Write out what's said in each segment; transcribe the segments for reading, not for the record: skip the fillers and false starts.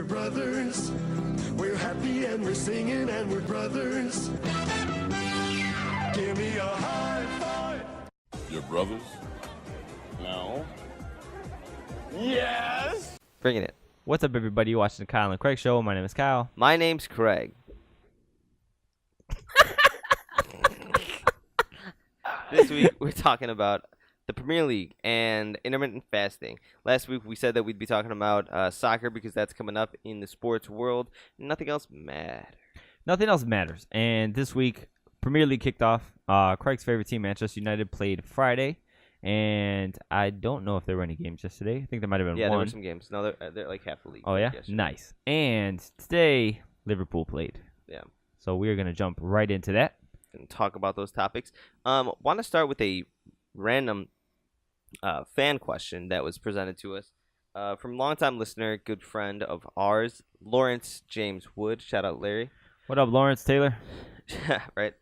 we're brothers. We're happy and we're singing and we're brothers. Give me a high five. Your brothers? No. Yes. Bringing it. What's up, everybody? You're watching the Kyle and Craig Show. My name is Kyle. My name's Craig. This week, we're talking about the Premier League and intermittent fasting. Last week, we said that we'd be talking about soccer because that's coming up in the sports world. Nothing else matters. Nothing else matters. And this week, Premier League kicked off. Craig's favorite team, Manchester United, played Friday. And I don't know if there were any games yesterday. I think there might have been one. Yeah, there were some games. No, they're like half the league. Oh, yeah? Yesterday. Nice. And today, Liverpool played. Yeah. So we are going to jump right into that. And talk about those topics. Want to start with a random fan question that was presented to us from longtime listener, good friend of ours, Lawrence James Wood. Shout out, Larry. What up, Lawrence Taylor? Right.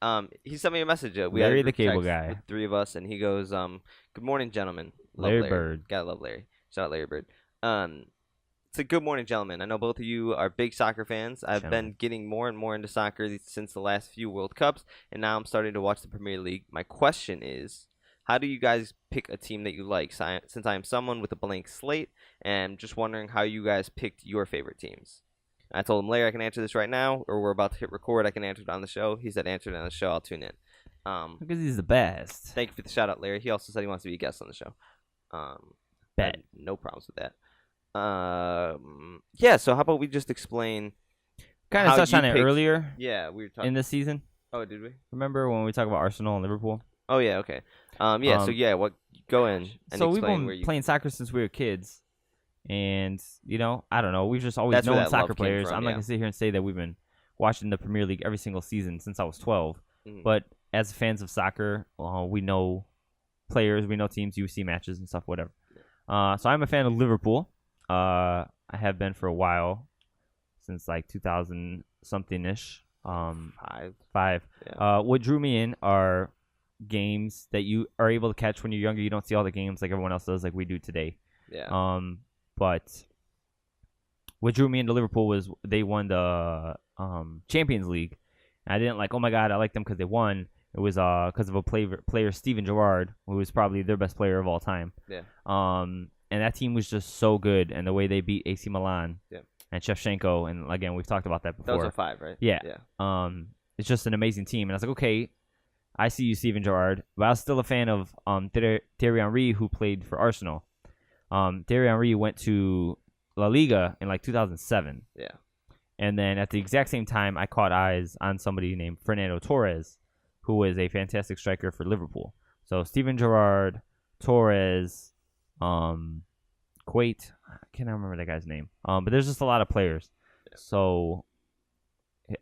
He sent me a message. We Larry had a the group cable text guy. with three of us, and he goes, "Good morning, gentlemen." Love Larry Bird. Gotta love Larry. Shout out, Larry Bird. It's a good morning, gentlemen. I know both of you are big soccer fans. I've been getting more and more into soccer since the last few World Cups, and now I'm starting to watch the Premier League. My question is, how do you guys pick a team that you like? Since I am someone with a blank slate, and just wondering how you guys picked your favorite teams. I told him, Larry, I can answer this right now, or we're about to hit record. I can answer it on the show. He said, answer it on the show. I'll tune in. Because he's the best. Thank you for the shout out, Larry. He also said he wants to be a guest on the show. Bet. No problems with that. Yeah, so how about we just explain Kind of how touched you on it picked- earlier Yeah, we were talking. in this season. Oh, did we? Remember when we talked about Arsenal and Liverpool? Oh, yeah, okay. What? Go in and So we've explain been where you. playing soccer since we were kids. And, I don't know. We've just always That's where known that love soccer came players. from, I'm not yeah. going to sit here and say that we've been watching the Premier League every single season since I was 12. Mhm. But as fans of soccer, we know players, we know teams, you see matches and stuff, whatever. So I'm a fan of Liverpool. I have been for a while, since like 2000 something ish. Five. Yeah. What drew me in are games that you are able to catch when you're younger. You don't see all the games like everyone else does, like we do today. Yeah. But what drew me into Liverpool was they won the Champions League. And I didn't like, oh my God, I like them because they won. It was because of a player, Steven Gerrard, who was probably their best player of all time. Yeah. And that team was just so good, and the way they beat AC Milan. Yeah. And Shevchenko, and again, we've talked about that before. That was 05, right? Yeah. Yeah. It's just an amazing team, and I was like, okay, I see you, Steven Gerrard, but I was still a fan of Thierry Henry, who played for Arsenal. Thierry Henry went to La Liga in like 2007. Yeah. And then at the exact same time, I caught eyes on somebody named Fernando Torres, who was a fantastic striker for Liverpool. So Steven Gerrard, Torres, Quate, I can't remember that guy's name. But there's just a lot of players. Yeah. So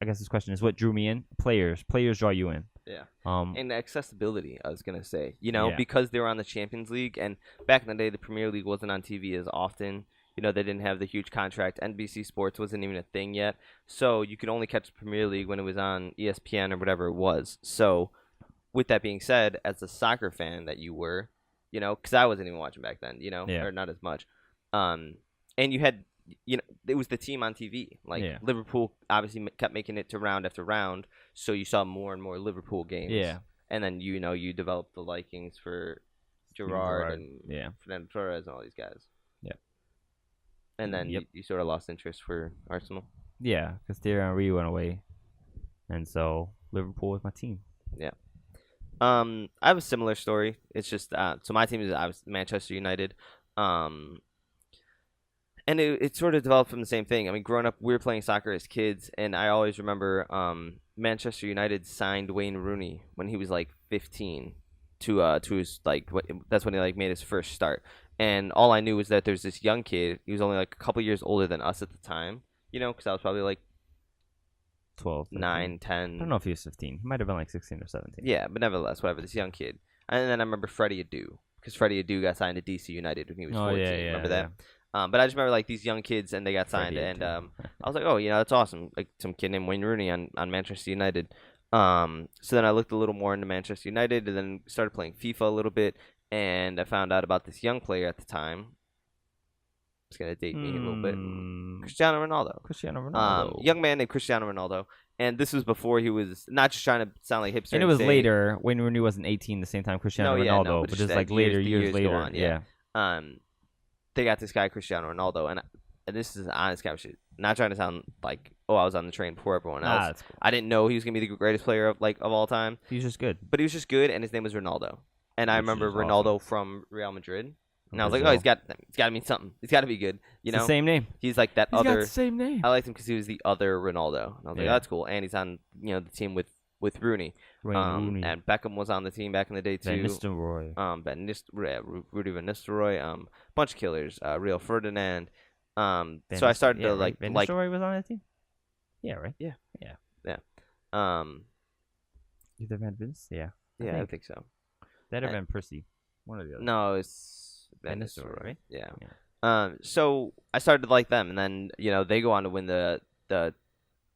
I guess this question is, what drew me in? Players draw you in. Yeah. And And the accessibility, I was going to say. Yeah. Because they were on the Champions League, and back in the day, the Premier League wasn't on TV as often. They didn't have the huge contract. NBC Sports wasn't even a thing yet. So you could only catch the Premier League when it was on ESPN or whatever it was. So with that being said, as a soccer fan that you were, because I wasn't even watching back then, Yeah. or not as much. And you had, it was the team on TV. Like Yeah. Liverpool obviously kept making it to round after round. So you saw more and more Liverpool games. Yeah. And then, you developed the likings for Gerrard and yeah. Fernando Torres and all these guys. Yep. And then Yep. you sort of lost interest for Arsenal. Yeah, because Thierry Henry went away. And so Liverpool was my team. Yeah. I have a similar story. It's just so my team is Manchester United. And it sort of developed from the same thing. I mean, growing up, we were playing soccer as kids, and I always remember Manchester United signed Wayne Rooney when he was like 15 to his that's when he made his first start. And all I knew was that there's this young kid. He was only like a couple years older than us at the time, because I was probably like 12, 13. 9, 10. I don't know if he was 15. He might have been like 16 or 17. Yeah, but nevertheless, whatever, this young kid. And then I remember Freddie Adu, because Freddie Adu got signed to DC United when he was 14. Remember that? But I just remember these young kids, and they got signed, and I was like, oh, that's awesome. Like some kid named Wayne Rooney on Manchester United. So then I looked a little more into Manchester United, and then started playing FIFA a little bit, and I found out about this young player at the time. It's gonna date me a little bit. Cristiano Ronaldo. Young man named Cristiano Ronaldo. And this was before he was not just trying to sound like hipster. And it was later when Rooney wasn't 18, the same time Cristiano Ronaldo, but just like later, years later. On, yeah. They got this guy Cristiano Ronaldo, and this is an honest conversation. Not trying to sound like, I was on the train before everyone else. That's cool. I didn't know he was gonna be the greatest player of all time. He was just good. But he was just good, and his name was Ronaldo. And I remember Ronaldo from Real Madrid. And I was like, he's got to mean something. He's got to be good. You know, the same name. He's like that other. He's got the same name. I liked him because he was the other Ronaldo. And I was like, that's cool. And he's on the team with Rooney. Rooney. And Beckham was on the team back in the day too. Rudy Van Nistelrooy. Bunch of killers. Rio Ferdinand. So I started to like. Van Nistelrooy was on that team. Yeah. Right. Yeah. Either Van Vince. Yeah. I think so. That or Van Persie. One or the other. No, it's Van Nistelrooy, right? Yeah. So I started to like them, and then they go on to win the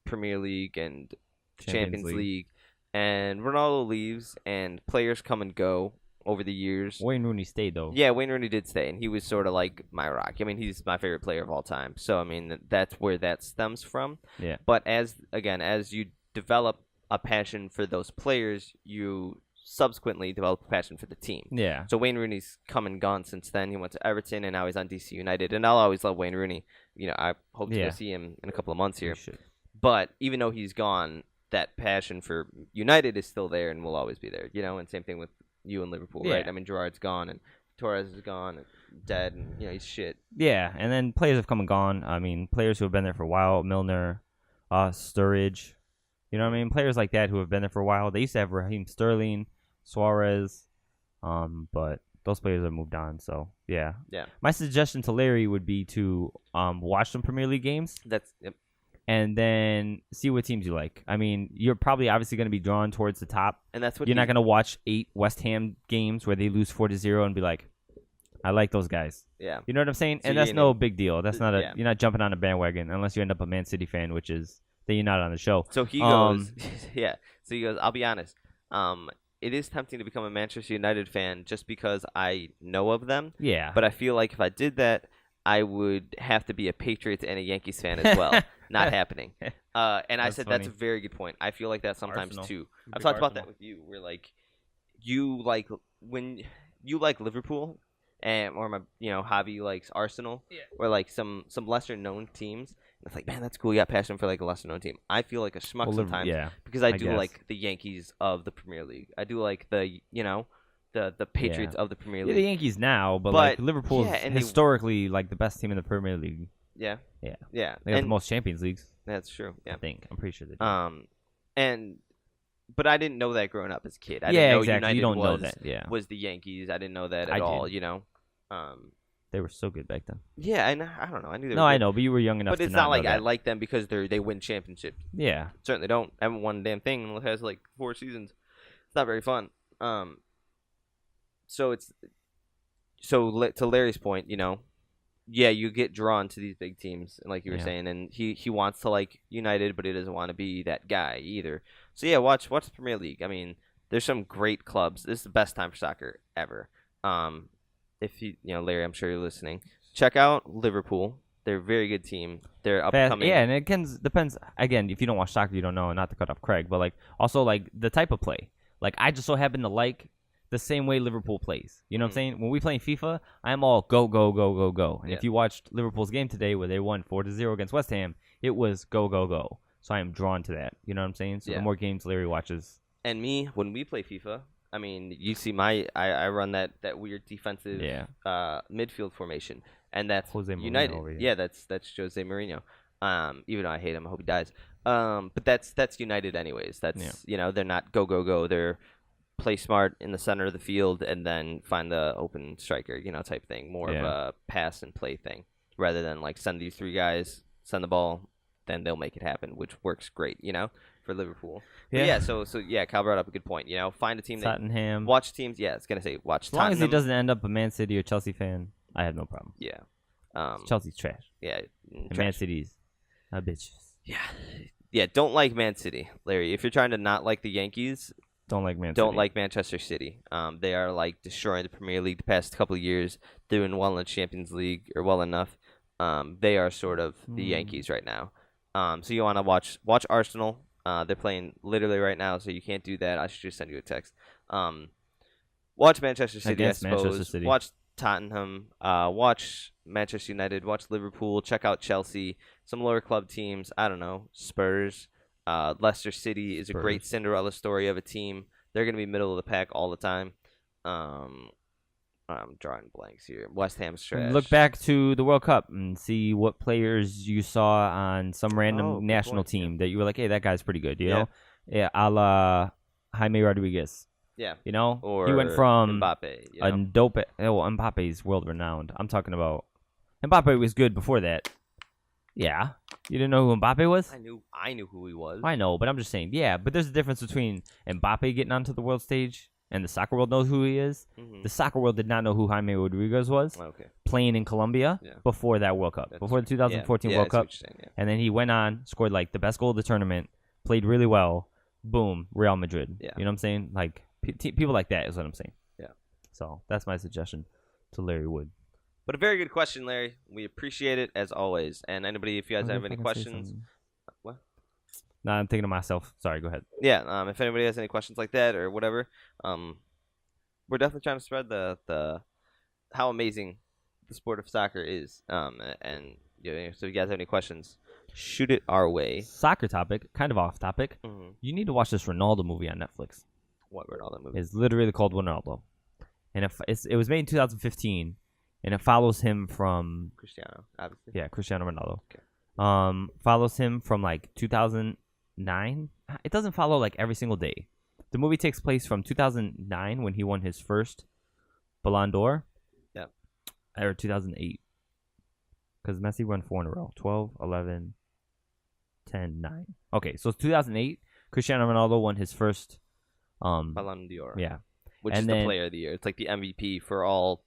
Premier League and Champions League, and Ronaldo leaves, and players come and go over the years. Wayne Rooney stayed though. Yeah, Wayne Rooney did stay, and he was sort of like my rock. I mean, he's my favorite player of all time. So I mean, that's where that stems from. Yeah. But as you develop a passion for those players, you subsequently developed a passion for the team. Yeah. So Wayne Rooney's come and gone since then. He went to Everton, and now he's on DC United. And I'll always love Wayne Rooney. I hope to go see him in a couple of months here. But even though he's gone, that passion for United is still there and will always be there. And same thing with you and Liverpool, right? I mean, Gerrard's gone, and Torres is gone, and dead, and he's shit. Yeah, and then players have come and gone. I mean, players who have been there for a while, Milner, Sturridge. You know what I mean? Players like that who have been there for a while. They used to have Raheem Sterling, Suarez, but those players have moved on. So yeah. My suggestion to Larry would be to watch some Premier League games. And then see what teams you like. I mean, you're probably obviously going to be drawn towards the top. And that's what you're not going to watch 8 West Ham games where they lose 4-0 and be like, I like those guys. Yeah. You know what I'm saying? So and that's no big deal. That's not you're not jumping on a bandwagon unless you end up a Man City fan, which is then you're not on the show. So he goes, So he goes, I'll be honest. It is tempting to become a Manchester United fan just because I know of them. Yeah. But I feel like if I did that, I would have to be a Patriots and a Yankees fan as well. Not happening. And I said funny. that's a very good point. I feel like that sometimes Arsenal. too. I've talked about that with you. Where like you like when you like Liverpool, and or my Javi likes Arsenal, or like some lesser known teams. It's like, man, that's cool. You got passion for like a lesser known team. I feel like a schmuck sometimes because I do like the Yankees of the Premier League. I do like the the Patriots of the Premier League. Yeah, the Yankees now, but like Liverpool's historically like the best team in the Premier League. Yeah. Yeah. Yeah. They have the most Champions Leagues. That's true. Yeah. I'm pretty sure they do. But I didn't know that growing up as a kid. I didn't know exactly. United You don't know that. was the Yankees. I didn't know that at all, They were so good back then. Yeah, and I don't know. I knew they were No, good. I know, but you were young enough but to it's not not like know I that. like them because they win championships. Yeah. Certainly don't. I haven't won a damn thing unless it has like 4 seasons. It's not very fun. So to Larry's point, you get drawn to these big teams, like you were saying, and he wants to like United, but he doesn't want to be that guy either. So yeah, watch the Premier League. I mean, there's some great clubs. This is the best time for soccer ever. If Larry, I'm sure you're listening. Check out Liverpool. They're a very good team. They're upcoming. Yeah, and it depends. Again, if you don't watch soccer, you don't know. Not to cut off Craig, but like also like the type of play. Like I just so happen to like the same way Liverpool plays. You know what I'm saying? When we play in FIFA, I'm all go, go, go, go, go. And if you watched Liverpool's game today where they won 4-0 against West Ham, it was go, go, go. So I am drawn to that. You know what I'm saying? So the more games Larry watches. And me, when we play FIFA, I mean, you see I run that weird defensive midfield formation. And that's Jose Mourinho United. over here. Yeah, that's Jose Mourinho. Even though I hate him, I hope he dies. But that's United anyways. That's they're not go, go, go. They're play smart in the center of the field and then find the open striker, type thing. More of a pass and play thing rather than like send these 3 guys, send the ball, then they'll make it happen, which works great, for Liverpool. Yeah. So Cal brought up a good point. Find a team Tottenham. Watch teams. Yeah, it's gonna say watch. As long as he doesn't end up a Man City or Chelsea fan, I have no problem. Yeah. Chelsea's trash. Yeah. And Man City's a bitch. Yeah. Yeah. Don't like Man City, Larry. If you're trying to not like the Yankees. Don't like Man City. Don't like Manchester City. They are like destroying the Premier League the past couple of years, doing well in the Champions League or well enough. They are sort of the Yankees right now. So you want to watch Arsenal. They're playing literally right now, so you can't do that. I should just send you a text. Watch Manchester City, Against I suppose. Manchester City. Watch Tottenham. Watch Manchester United. Watch Liverpool. Check out Chelsea. Some lower club teams. I don't know. Spurs. Leicester City is a great Cinderella story of a team. They're going to be middle of the pack all the time. I'm drawing blanks here. West Ham's trash. Look back to the World Cup and see what players you saw on some random national team that you were like, hey, that guy's pretty good, you know? Yeah, a la Jaime Rodriguez. Yeah. You know? Or he went from Mbappe. You know? a dope... Mbappe's world-renowned. I'm talking about... Mbappe was good before that. Yeah. You didn't know who Mbappe was? I knew who he was. I know, but I'm just saying, yeah. But there's a difference between Mbappe getting onto the world stage and the soccer world knows who he is. The soccer world did not know who Jaime Rodriguez was. Okay. Playing in Colombia before that World Cup, before the 2014 World Cup. And then he went on, scored like the best goal of the tournament, played really well. Boom, Real Madrid. Yeah. You know what I'm saying? Like people like that is what I'm saying. Yeah. So that's my suggestion to Larry Wood. But a very good question, Larry. We appreciate it as always. And anybody, if you guys have any questions, what? No, I'm thinking of myself. Sorry, go ahead. Yeah. If anybody has any questions like that or whatever, we're definitely trying to spread the how amazing the sport of soccer is. And you know, so if you guys have any questions, shoot it our way. Soccer topic, kind of off topic. You need to watch this Ronaldo movie on Netflix. What Ronaldo movie? It's literally called Ronaldo, and it was made in 2015, and it follows him from Cristiano, obviously. Yeah, Cristiano Ronaldo. Okay. Follows him from like 2009. It doesn't follow like every single day. The movie takes place from 2009 when he won his first Ballon d'Or. Yeah. Or 2008. Because Messi won 4 in a row. 12, 11, 10, 9. Okay, so it's 2008. Cristiano Ronaldo won his first Ballon d'Or. Yeah. Which is the player of the year. It's like the MVP for all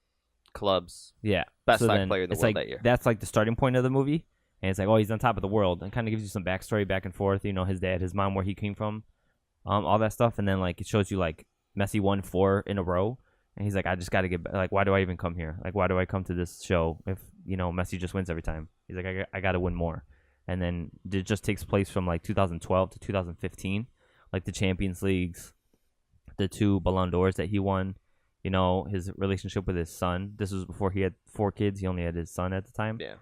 clubs. Yeah. Best so soccer player in the world like, that year. That's like the starting point of the movie. And it's like, oh, he's on top of the world. And kind of gives you some backstory back and forth. You know, his dad, his mom, where he came from. All that stuff. And then, like, it shows you, like, Messi won 4 in a row. And he's like, I just got to get back. Like, why do I even come here? Like, why do I come to this show if, you know, Messi just wins every time? He's like, I got to win more. And then it just takes place from, like, 2012 to 2015. Like, the Champions Leagues, the 2 Ballon d'Ors that he won. You know, his relationship with his son. This was before he had 4 kids. He only had his son at the time. Yeah.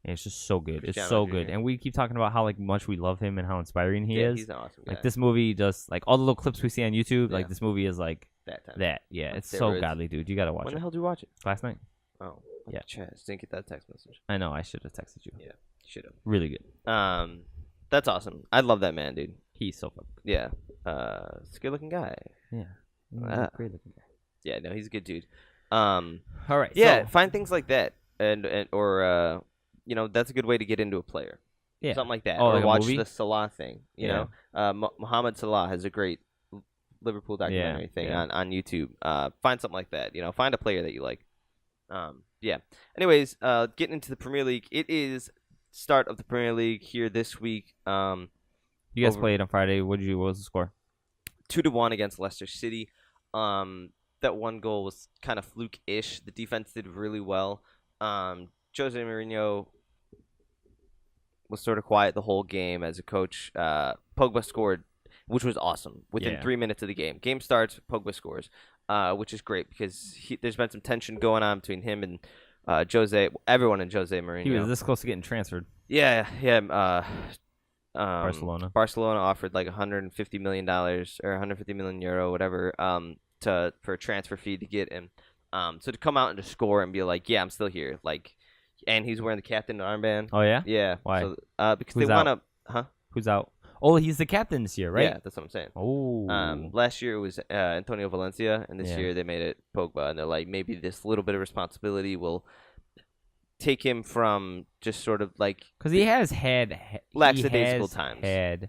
And it's just so good. Cristiano It's so Jr. good. And we keep talking about how like much we love him and how inspiring he is. He's an awesome guy. Like this movie just like all the little clips we see on YouTube, like this movie is like that time. that. Yeah, it's There so is. godly, dude. You gotta watch When it. the hell did you watch it? Last night. Oh. Yeah. Just didn't get that text message. I know, I should have texted you. Yeah. Should have. Really good. That's awesome. I love that man, dude. He's so fun. Yeah. He's a good looking guy. Yeah. Great looking guy. Yeah, no, he's a good dude. All right. Yeah, so, find things like that. Or you know, that's a good way to get into a player. yeah. Something like that. Oh, or like a watch movie? the Salah thing. You know, Mohamed Salah has a great Liverpool documentary thing on YouTube. Find something like that. You know, find a player that you like. Yeah. Anyways, getting into the Premier League. It is start of the Premier League here this week. You guys played on Friday. What was the score? 2-1 against Leicester City. That one goal was kind of fluke-ish. The defense did really well. Jose Mourinho was sort of quiet the whole game as a coach. Pogba scored, which was awesome. Within 3 minutes of the game. Game starts, Pogba scores, which is great because there's been some tension going on between him and Jose, everyone and Jose Mourinho. He was this close to getting transferred. Yeah. Barcelona offered like $150 million or 150 million euro, whatever, for a transfer fee to get him. So to come out and to score and be like, yeah, I'm still here, like. And he's wearing the captain armband. Oh, yeah? Yeah. Why? So, because Who's they want to... Huh? Who's out? Oh, he's the captain this year, right? Yeah, that's what I'm saying. Oh. Last year it was Antonio Valencia, and this year they made it Pogba. And they're like, maybe this little bit of responsibility will take him from just sort of like... Because he has had... lackadaisical times. Had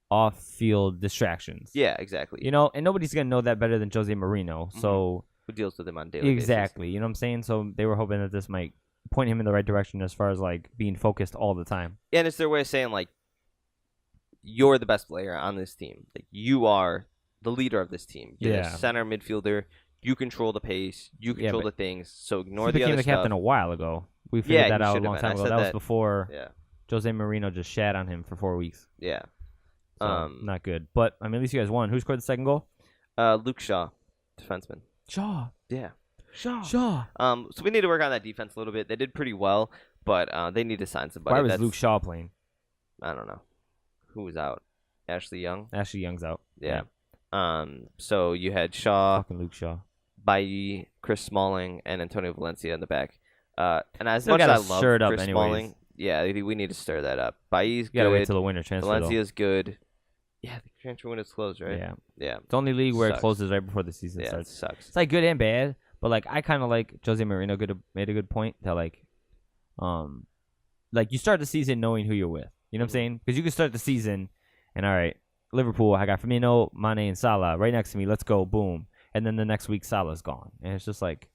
off-field distractions. Yeah, exactly. You know, and nobody's going to know that better than Jose Mourinho. So... Who deals with him on a daily basis. Exactly. You know what I'm saying? So they were hoping that this might point him in the right direction as far as like being focused all the time. And it's their way of saying like, you're the best player on this team. Like you are the leader of this team. You're the center midfielder. You control the pace. You control the things. So ignore the other He became the captain stuff. a while ago. We figured Yeah, that he out a should have long been. time I ago. said That was that. before Yeah. Jose Marino just shat on him for 4 weeks. Yeah. So, not good. But, I mean, at least you guys won. Who scored the second goal? Luke Shaw, defenseman. Shaw. Yeah. Shaw. So we need to work on that defense a little bit. They did pretty well, but they need to sign somebody. Why was Luke Shaw playing? I don't know. Who was out? Ashley Young? Ashley Young's out. Yeah. So you had Shaw, Fucking Luke Shaw. Bailly, Chris Smalling, and Antonio Valencia in the back. And as Still much as I gotta love stir it up Chris anyways. Smalling, yeah, we need to stir that up. Bailly's You gotta good. wait till the winter transfer. Valencia's good. Yeah, the transfer window's closed, right? Yeah. Yeah. It's the only league where Sucks. it closes right before the season Yeah, it starts. sucks. It's like good and bad, but like I kind of like Jose Marino made a good point that like you start the season knowing who you're with. You know what I'm saying? Because you can start the season and all right, Liverpool, I got Firmino, Mane, and Salah right next to me. Let's go, boom. And then the next week Salah's gone, and it's just like.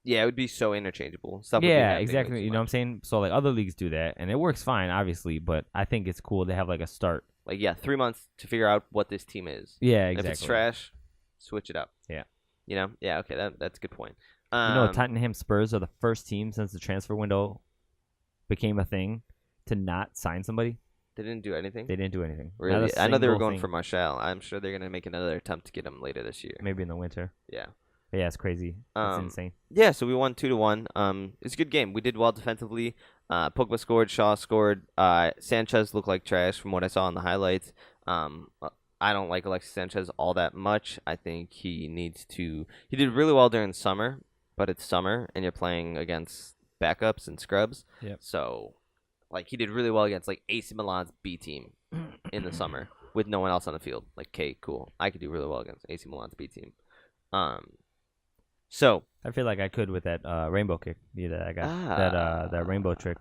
Yeah, it would be so interchangeable. Stuff would be Yeah, happening exactly. way too You know what I'm much. saying? So like other leagues do that, and it works fine, obviously. But I think it's cool to have like a start. Like, yeah, 3 months to figure out what this team is. Yeah, And exactly. if it's trash, switch it up. Yeah. You know? Yeah, okay, that's a good point. You know, Tottenham Spurs are the first team since the transfer window became a thing to not sign somebody. They didn't do anything? They didn't do anything. Not Really? a I know they were single going thing. for Martial. I'm sure they're going to make another attempt to get him later this year. Maybe in the winter. Yeah. But yeah, it's crazy. It's insane. Yeah, so we won 2-1. It's a good game. We did well defensively. Pogba scored. Shaw scored. Sanchez looked like trash from what I saw in the highlights. I don't like Alexis Sanchez all that much. I think he needs to. He did really well during the summer, but it's summer and you're playing against backups and scrubs. Yep. So, like, he did really well against like AC Milan's B team in the summer with no one else on the field. Like, okay, cool. I could do really well against AC Milan's B team. So I feel like I could with that rainbow kick. Yeah, that I got that rainbow trick.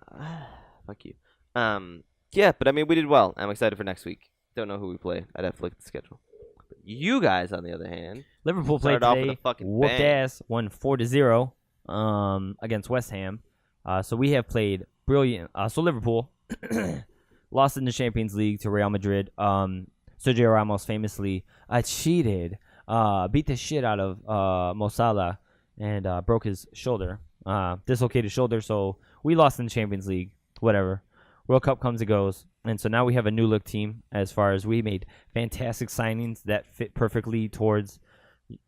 Fuck you. Yeah, but I mean, we did well. I'm excited for next week. Don't know who we play. I'd have to look at the schedule. But you guys, on the other hand, Liverpool played started off with today. a fucking Whooped bang. ass. Won 4-0 against West Ham. So we have played brilliant. So Liverpool lost in the Champions League to Real Madrid. Sergio Ramos famously cheated. Beat the shit out of Mo Salah and broke his shoulder, dislocated shoulder. So we lost in the Champions League. Whatever. World Cup comes and goes. And so now we have a new look team as far as we made fantastic signings that fit perfectly towards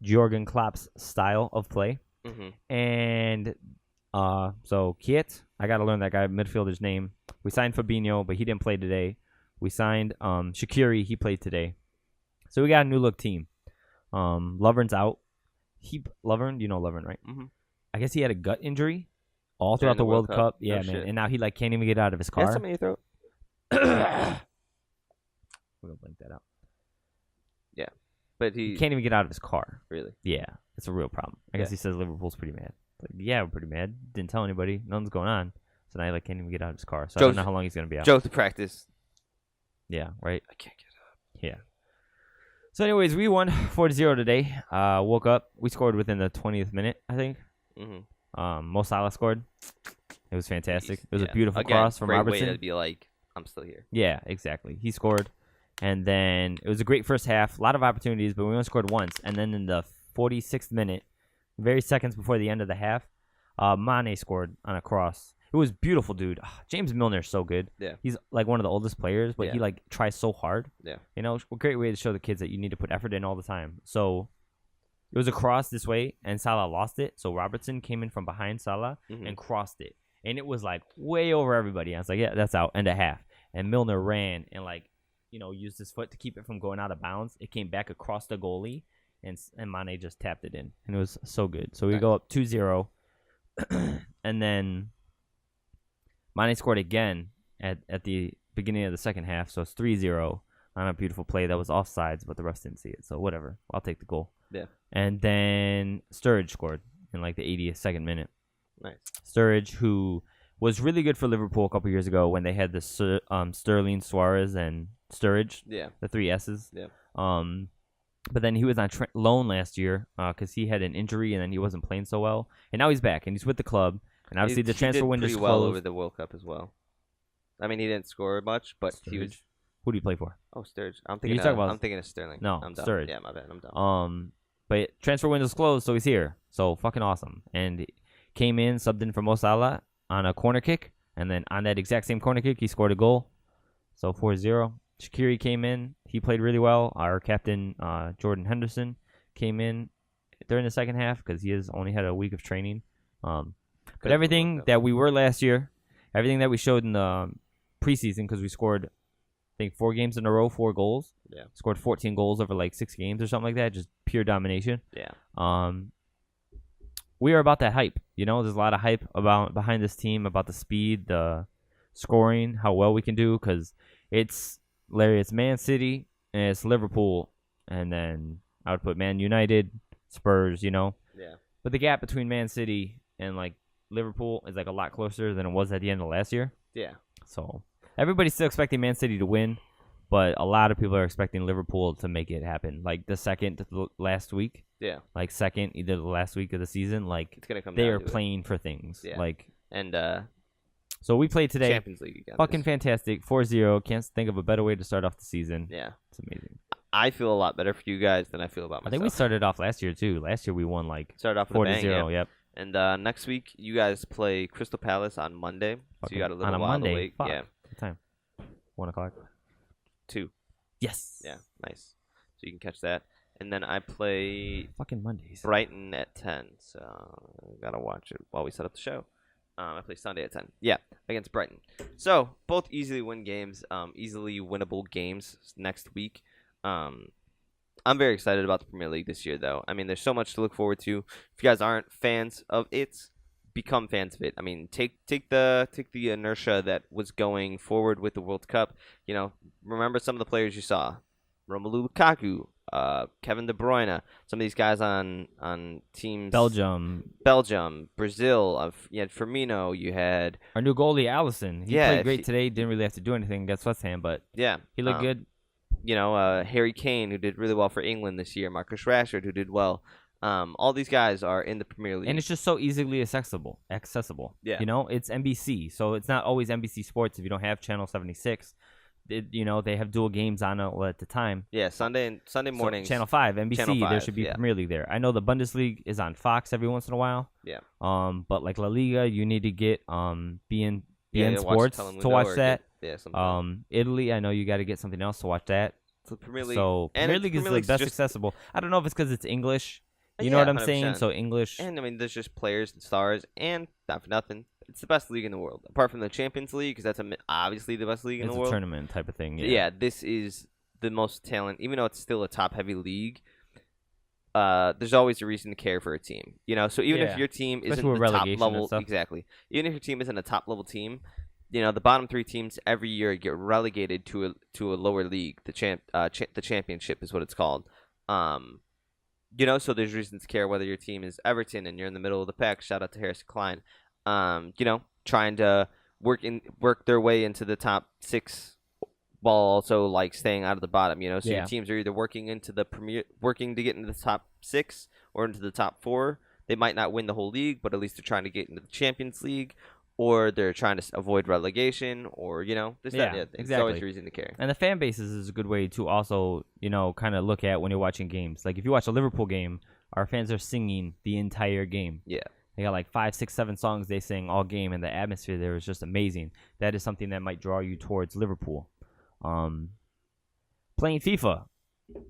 Jurgen Klopp's style of play. Mm-hmm. And so Kiet, I got to learn that guy midfielder's name. We signed Fabinho, but he didn't play today. We signed Shaqiri. He played today. So we got a new look team. Lovren's out. Lovren, you know Lovren, right? Mm-hmm. I guess he had a gut injury all During throughout the World Cup. No Yeah, man. shit. And now he like can't even get out of his He has car. something in your throat? We're gonna blink that out. But He can't even get out of his car. really. Yeah, it's a real problem. I guess Yeah. he says Liverpool's pretty mad. Like, yeah, we're pretty mad. Didn't tell anybody. Nothing's going on. So now he like can't even get out of his car. So I Joe's- don't know how long he's gonna be out. Joe to practice. Yeah, right. I can't get up. Yeah. So, anyways, we won 4-0 today. Woke up. We scored within the 20th minute, I think. Mm-hmm. Mo Salah scored. It was fantastic. It was Yeah. a beautiful Again, cross from great Robertson. way to be like, I'm still here. Yeah, exactly. He scored. And then it was a great first half. A lot of opportunities, but we only scored once. And then in the 46th minute, very seconds before the end of the half, Mane scored on a cross. It was beautiful, dude. James Milner's so good. Yeah. He's like one of the oldest players, but Yeah. he like tries so hard. Yeah. You know, a great way to show the kids that you need to put effort in all the time. So it was a cross this way, and Salah lost it. So Robertson came in from behind Salah Mhm. and crossed it. And it was like way over everybody. I was like, yeah, that's out. End of half. And Milner ran and like, you know, used his foot to keep it from going out of bounds. It came back across the goalie, and Mane just tapped it in. And it was so good. So we Nice. go up 2-0. And then Mane scored again at the beginning of the second half. So it's 3-0 on a beautiful play that was offsides, but the refs didn't see it. So whatever. I'll take the goal. Yeah. And then Sturridge scored in like the 82nd minute. Nice. Sturridge, who was really good for Liverpool a couple years ago when they had the Sterling, Suarez, and Sturridge, Yeah. the three S's. Yeah. But then he was on loan last year because he had an injury and then he wasn't playing so well. And now he's back and he's with the club. And obviously the transfer he did window's pretty well closed. over the World Cup as well. I mean, he didn't score much, but he was. Sturridge? Who do you play for? Oh, Sturridge. I'm You thinking. talking about- I'm thinking of Sterling. No, I'm dumb. Sturridge. Yeah, my bad. I'm dumb. But transfer window's closed, so he's here. So fucking awesome. And came in, subbed in for Mo Salah on a corner kick, and then on that exact same corner kick, he scored a goal. So 4-0. Shaqiri came in. He played really well. Our captain, Jordan Henderson, came in during the second half because he has only had a week of training. But everything that we were last year, everything that we showed in the preseason, because we scored, I think, 4 games in a row, 4 goals. Yeah. Scored 14 goals over like 6 games or something like that. Just pure domination. Yeah. We are about that hype. You know, there's a lot of hype behind this team, about the speed, the scoring, how well we can do, because it's Man City and it's Liverpool, and then I would put Man United, Spurs, you know. Yeah. But the gap between Man City and like Liverpool is like a lot closer than it was at the end of last year. Yeah. So everybody's still expecting Man City to win, but a lot of people are expecting Liverpool to make it happen. Like the second to the last week. Yeah. Like second, either the last week of the season. Like it's gonna come. They down are to playing for things. Yeah. Like and so we played today. Champions League again. Fucking fantastic. 4-0. Can't think of a better way to start off the season. Yeah. It's amazing. I feel a lot better for you guys than I feel about myself. I think we started off last year too. Last year we won like started off with 4-0. Yeah. Yep. And next week you guys play Crystal Palace on Monday. So you got a little while to wait. Fuck. Yeah. What time? 1 o'clock. 2. Yes. Yeah. Nice. So you can catch that. And then I play fucking Mondays. Brighton at 10. So gotta watch it while we set up the show. I play Sunday at 10. Yeah, against Brighton. So both easily win games, easily winnable games next week. I'm very excited about the Premier League this year, though. I mean, there's so much to look forward to. If you guys aren't fans of it, become fans of it. I mean, take the inertia that was going forward with the World Cup. You know, remember some of the players you saw: Romelu Lukaku, Kevin De Bruyne, some of these guys on teams. Belgium, Brazil. You had Firmino. You had our new goalie Alisson. He played great today. Didn't really have to do anything against West Ham, but yeah, he looked good. You know, Harry Kane, who did really well for England this year. Marcus Rashford, who did well. All these guys are in the Premier League, and it's just so easily accessible. Yeah, you know, it's NBC, so it's not always NBC Sports if you don't have Channel 76. You know, they have dual games on at the time. Yeah, Sunday mornings. So Channel 5, NBC, Channel 5, there should be Premier League there. I know the Bundesliga is on Fox every once in a while. Yeah. But like La Liga, you need to get BN Sports to watch that. Italy, I know you got to get something else to watch that. So Premier League. So Premier League is like best accessible. I don't know if it's because it's English. You know what I'm 100%. Saying? So English. And I mean, there's just players and stars, and not for nothing, it's the best league in the world. Apart from the Champions League, because that's obviously the best league in the world. It's a tournament type of thing. Yeah, this is the most talent. Even though it's still a top-heavy league, there's always a reason to care for a team. You know, so even if your team isn't the top level, exactly. Even if your team isn't a top-level team, you know, the bottom 3 teams every year get relegated to a lower league. The championship is what it's called. You know, so there's reasons to care whether your team is Everton and you're in the middle of the pack. Shout out to Harrison Klein. You know, trying to work their way into the top 6 while also like staying out of the bottom. You know, so your teams are either working to get into the top 6 or into the top 4. They might not win the whole league, but at least they're trying to get into the Champions League, or they're trying to avoid relegation, or, you know, exactly. It's always a reason to care. And the fan bases is a good way to also, you know, kind of look at when you're watching games. Like if you watch a Liverpool game, our fans are singing the entire game. Yeah. They got like 5, 6, 7 songs they sing all game, and the atmosphere there is just amazing. That is something that might draw you towards Liverpool. Playing FIFA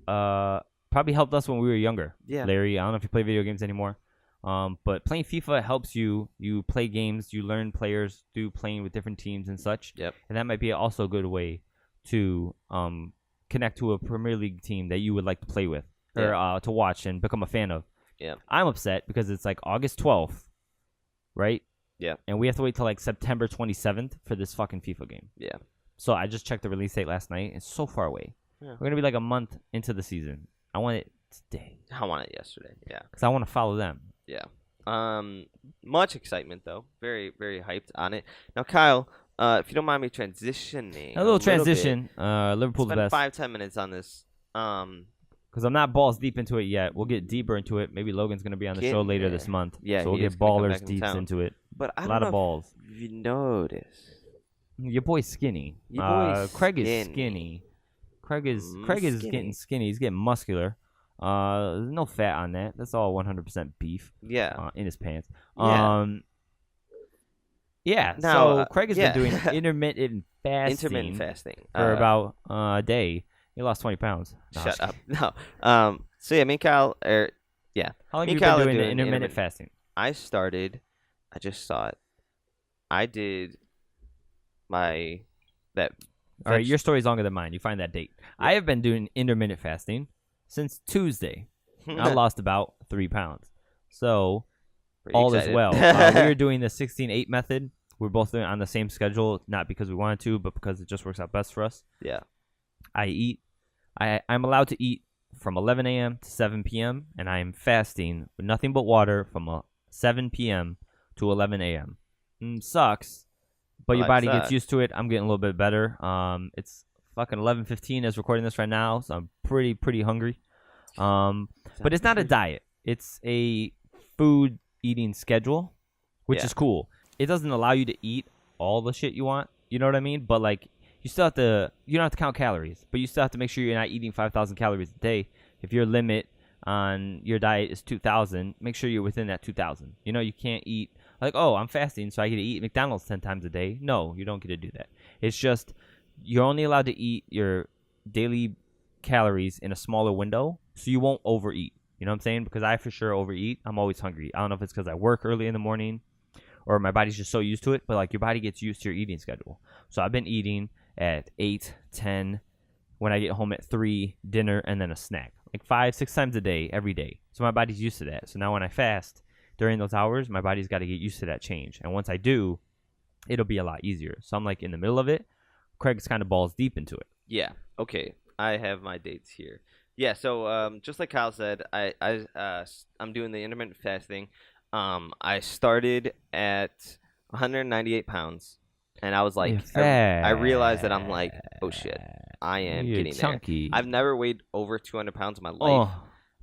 probably helped us when we were younger. Yeah. Larry, I don't know if you play video games anymore. But playing FIFA helps you. You play games, you learn players through playing with different teams and such. Yep. And that might be also a good way to connect to a Premier League team that you would like to play with or to watch and become a fan of. Yeah. I'm upset because it's like August 12th, right? Yeah. And we have to wait till like September 27th for this fucking FIFA game. Yeah. So I just checked the release date last night. It's so far away. Yeah. We're going to be like a month into the season. I want it today. I want it yesterday. Yeah. Because I want to follow them. Yeah. Much excitement though. Very, very hyped on it. Now, Kyle, if you don't mind me transitioning, a little transition. Liverpool's spend best. 5-10 minutes on this. Because I'm not balls deep into it yet. We'll get deeper into it. Maybe Logan's gonna be on the show later this month. Yeah, so we'll get ballers deep into it. But I a lot of balls. If you notice, your boy's skinny. Craig is skinny. Craig is getting skinny. He's getting muscular. There's no fat on that. That's all 100% beef. Yeah. In his pants. Yeah. Yeah. Now, So Craig has been doing intermittent fasting. For about a day. He lost 20 pounds. No, Shut up. No. So yeah, me and Kyle are. Yeah. How long me have and you Kyle been are doing intermittent fasting? I just saw it. I did that. All right, your story's longer than mine. You find that date. Yeah. I have been doing intermittent fasting since Tuesday. I lost about 3 pounds. So Pretty all excited. is well. We were doing the 16-8 method. We're both doing it on the same schedule, not because we wanted to, but because it just works out best for us. Yeah. I'm allowed to eat from 11 a.m. to 7 p.m., and I am fasting with nothing but water from 7 p.m. to 11 a.m. Sucks, but your body gets used to it. I'm getting a little bit better. It's fucking 11:15 as recording this right now, so I'm pretty hungry. But it's not a diet. It's a food eating schedule, which is cool. It doesn't allow you to eat all the shit you want. You know what I mean? But like, you don't have to count calories, but you still have to make sure you're not eating 5,000 calories a day. If your limit on your diet is 2,000, make sure you're within that 2,000. You know, you can't eat like, oh, I'm fasting, so I get to eat McDonald's 10 times a day. No, you don't get to do that. It's just you're only allowed to eat your daily calories in a smaller window, so you won't overeat. You know what I'm saying? Because I for sure overeat. I'm always hungry. I don't know if it's because I work early in the morning or my body's just so used to it, but like your body gets used to your eating schedule. So I've been eating at 8, 10, when I get home at 3, dinner, and then a snack. Like 5, 6 times a day, every day. So my body's used to that. So now when I fast during those hours, my body's got to get used to that change. And once I do, it'll be a lot easier. So I'm like in the middle of it. Craig's kind of balls deep into it. Yeah. Okay. I have my dates here. Yeah. So just like Kyle said, I'm doing the intermittent fasting. I started at 198 pounds. And I was like, I realized that I'm like, oh shit, I am getting chunky. There. I've never weighed over 200 pounds in my life.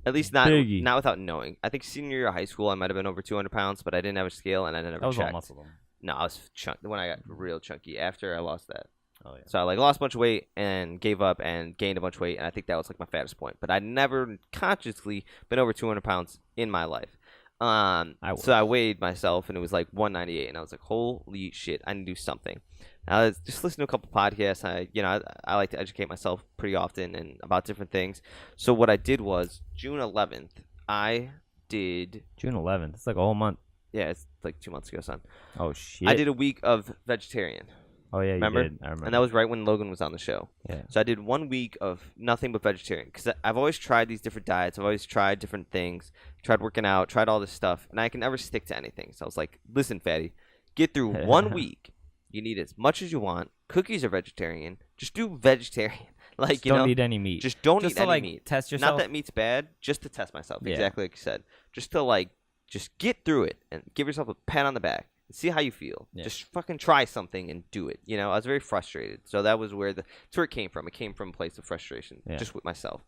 At least not without knowing. I think senior year of high school, I might have been over 200 pounds, but I didn't have a scale and I never checked. All muscle. No, I was chunky when I got real chunky after I lost that. Oh, yeah. So I like lost a bunch of weight and gave up and gained a bunch of weight, and I think that was like my fattest point. But I'd never consciously been over 200 pounds in my life. So I weighed myself and it was like 198, and I was like, holy shit, I need to do something. I was just listening to a couple podcasts. I like to educate myself pretty often and about different things. So what I did was June 11th, I did June 11th. It's like a whole month. Yeah, it's like 2 months ago, son. Oh shit. I did a week of vegetarian. Oh yeah, remember? You did. I remember. And that was right when Logan was on the show. Yeah. So I did 1 week of nothing but vegetarian because I've always tried these different diets. I've always tried different things. Tried working out. Tried all this stuff, and I can never stick to anything. So I was like, "Listen, fatty, get through 1 week. You need as much as you want. Cookies are vegetarian. Just do vegetarian. Like just don't eat any meat. Just don't eat any meat. Test yourself. Not that meat's bad. Just to test myself. Yeah. Exactly like you said. Just to just get through it and give yourself a pat on the back. See how you feel. Yeah. Just fucking try something and do it. You know, I was very frustrated. So that's where it came from. It came from a place of frustration, just with myself.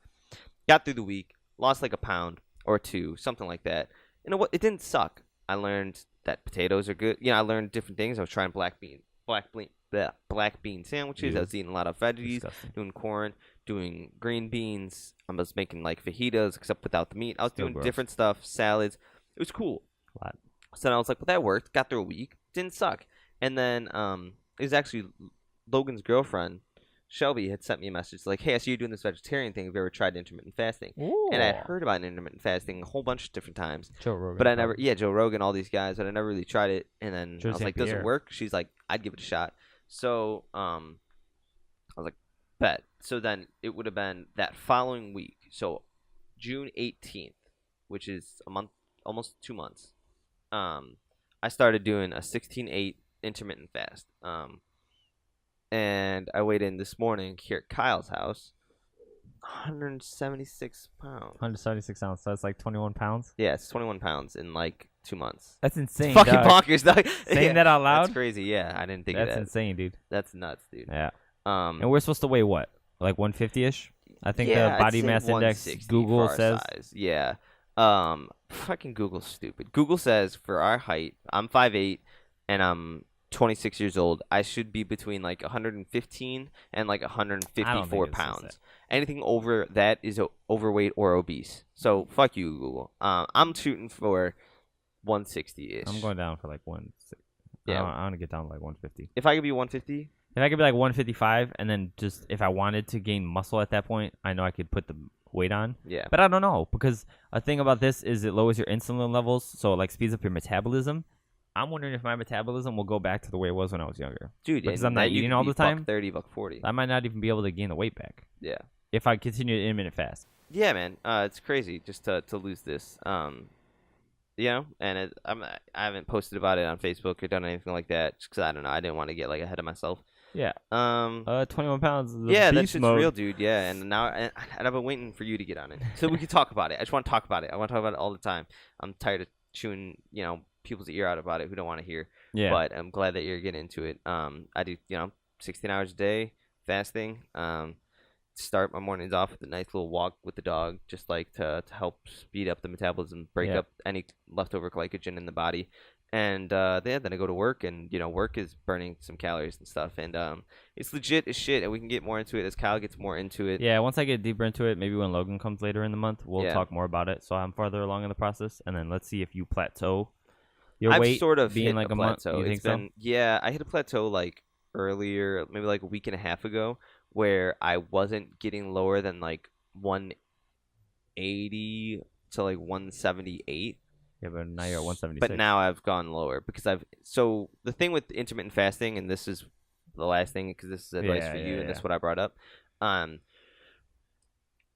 Got through the week, lost like a pound or 2, something like that. You know what? It didn't suck. I learned that potatoes are good. I learned different things. I was trying black bean sandwiches. Yeah. I was eating a lot of veggies, doing corn, doing green beans. I was making like fajitas, except without the meat. I was doing different stuff, salads. It was cool. So I was like, well, that worked. Got through a week. Didn't suck. And then it was actually Logan's girlfriend, Shelby, had sent me a message like, hey, I see you doing this vegetarian thing. Have you ever tried intermittent fasting? Ooh. And I heard about intermittent fasting a whole bunch of different times. Joe Rogan. But I never, Joe Rogan, all these guys, but I never really tried it. And then I was like, does it work? She's like, I'd give it a shot. So I was like, bet. So then it would have been that following week. So June 18th, which is a month, almost 2 months. I started doing a 16-8 intermittent fast. And I weighed in this morning here at Kyle's house, 176 pounds. 176 ounces. So that's like 21 pounds? Yeah, it's 21 pounds in like 2 months. That's insane. It's fucking bonkers, dog. Saying that out loud? That's crazy. Yeah, I didn't think of that. That's insane, dude. That's nuts, dude. Yeah. And we're supposed to weigh what? Like 150-ish? I think the body mass index Google says. Size. Yeah. Fucking Google's stupid. Google says for our height, I'm 5'8", and I'm 26 years old. I should be between like 115 and like 154 pounds. Anything over that is overweight or obese. So fuck you, Google. I'm shooting for 160-ish. I'm going down for like 160. Yeah. I want to get down to like 150. If I could be 150, If I could be like 155, and then just if I wanted to gain muscle at that point, I know I could put the weight on. yeah. But I don't know, because a thing about this is it lowers your insulin levels, so it like speeds up your metabolism. I'm wondering if my metabolism will go back to the way it was when I was younger. Dude, because and I'm not that you eating could all be the time. buck 30, buck 40. I might not even be able to gain the weight back Yeah. if I continue to intermittent fast. Yeah, man. It's crazy just to lose this. You know, and I haven't posted about it on Facebook or done anything like that just because I don't know. I didn't want to get like ahead of myself. Yeah. 21 pounds. Is yeah, that's beast just mode. real, dude. Yeah, and now I've been waiting for you to get on it so we can talk about it. I just want to talk about it. I want to talk about it all the time. I'm tired of chewing, people's ear out about it who don't want to hear. Yeah. But I'm glad that you're getting into it. I do, 16 hours a day fasting. Start my mornings off with a nice little walk with the dog, just like to help speed up the metabolism, break up any leftover glycogen in the body. And then I go to work, and work is burning some calories and stuff, and it's legit as shit. And we can get more into it as Kyle gets more into it. Yeah, once I get deeper into it, maybe when Logan comes later in the month, we'll talk more about it. So I'm farther along in the process, and then let's see if you plateau your I've weight sort of being hit like a month. plateau. You think It's been I hit a plateau like earlier, maybe like a week and a half ago, where I wasn't getting lower than like 180 to like 178. Yeah, but now you're at 176. But now I've gone lower because so the thing with intermittent fasting, and this is the last thing because this is advice for you, and that's what I brought up.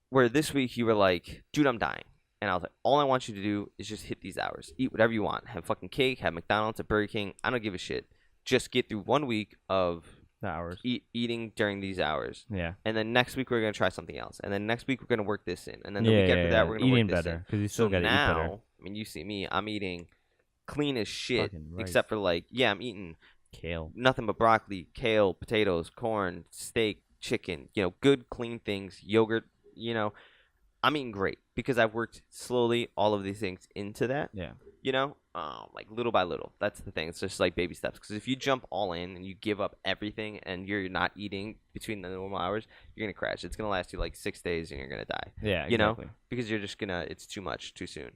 Where this week you were like, dude, I'm dying. And I was like, all I want you to do is just hit these hours. Eat whatever you want. Have fucking cake, have McDonald's, at Burger King. I don't give a shit. Just get through 1 week of the hours. Eating during these hours. Yeah. And then next week we're going to try something else. And then next week we're going to work this in. And then the week after that we're going to work this better, in. because you still got to eat better. I mean, you see me. I'm eating clean as shit, Fucking except for I'm eating kale, nothing but broccoli, kale, potatoes, corn, steak, chicken. Good, clean things, yogurt. I'm eating great because I've worked slowly all of these things into that. Yeah. Like little by little. That's the thing. It's just like baby steps. Because if you jump all in and you give up everything and you're not eating between the normal hours, you're gonna crash. It's gonna last you like 6 days and you're gonna die. Yeah, exactly. Because you're just gonna. It's too much too soon.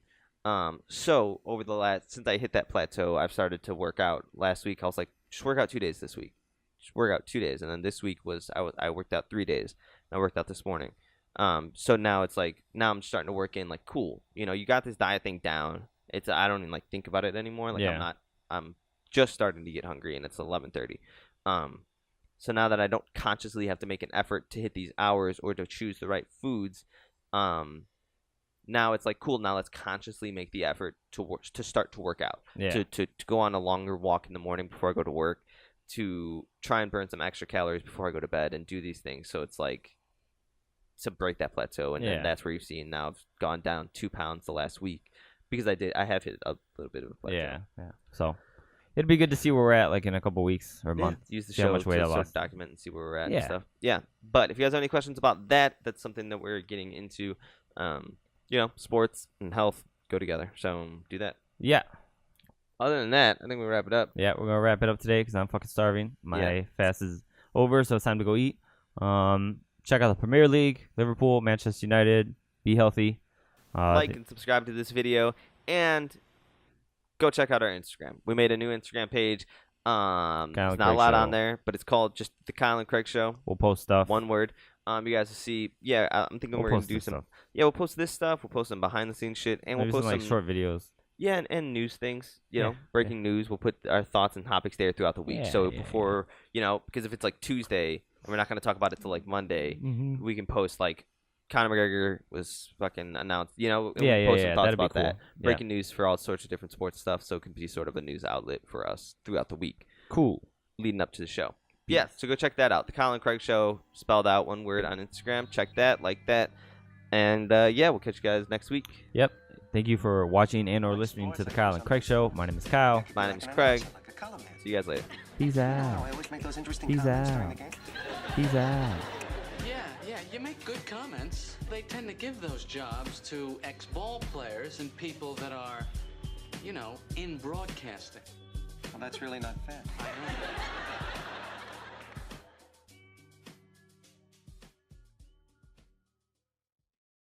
So over the since I hit that plateau, I've started to work out. Last week I was like, just work out 2 days this week. Just work out 2 days, and then this week I worked out 3 days. And I worked out this morning. So now it's like I'm starting to work in like cool. You got this diet thing down. I don't even like think about it anymore. Like I'm just starting to get hungry, and it's 11:30. So now that I don't consciously have to make an effort to hit these hours or to choose the right foods, now it's like cool. Now let's consciously make the effort to start to work out. Yeah. To go on a longer walk in the morning before I go to work, to try and burn some extra calories before I go to bed, and do these things. So it's like to break that plateau, and then that's where you've seen now I've gone down 2 pounds the last week. Because I have hit a little bit of a plateau. Yeah. So it'd be good to see where we're at, like in a couple weeks or a month. Use the see how show much weight I to sort lost. of document and see where we're at and stuff. Yeah. But if you guys have any questions about that, that's something that we're getting into. Sports and health go together. So do that. Yeah. Other than that, I think we'll wrap it up. Yeah, we're gonna wrap it up today because I'm fucking starving. My fast is over, so it's time to go eat. Check out the Premier League, Liverpool, Manchester United. Be healthy. Like and subscribe to this video, and go check out our Instagram. We made a new Instagram page. There's not a lot on there, but it's called just the Kyle and Craig Show. We'll post stuff. One word. You guys will see. Yeah, I'm thinking we're gonna do some stuff. Yeah, we'll post this stuff. We'll post some behind the scenes shit, and maybe we'll post some short videos. Yeah, and news things. Breaking news. We'll put our thoughts and topics there throughout the week. So before because if it's like Tuesday and we're not gonna talk about it till like Monday, we can post like Conor McGregor was fucking announced. We'll post some thoughts about that. Breaking news for all sorts of different sports stuff, so it can be sort of a news outlet for us throughout the week. Cool. Leading up to the show. Yeah, so go check that out. The Kyle and Craig Show, spelled out one word on Instagram. Check that, like that. And we'll catch you guys next week. Yep. Thank you for watching and or listening to the Kyle and Craig Show. My name is Kyle. My name is Craig. See you guys later. Peace out. Peace out. Peace out. Yeah, you make good comments. They tend to give those jobs to ex-ball players and people that are, in broadcasting. Well, that's really not fair. I know.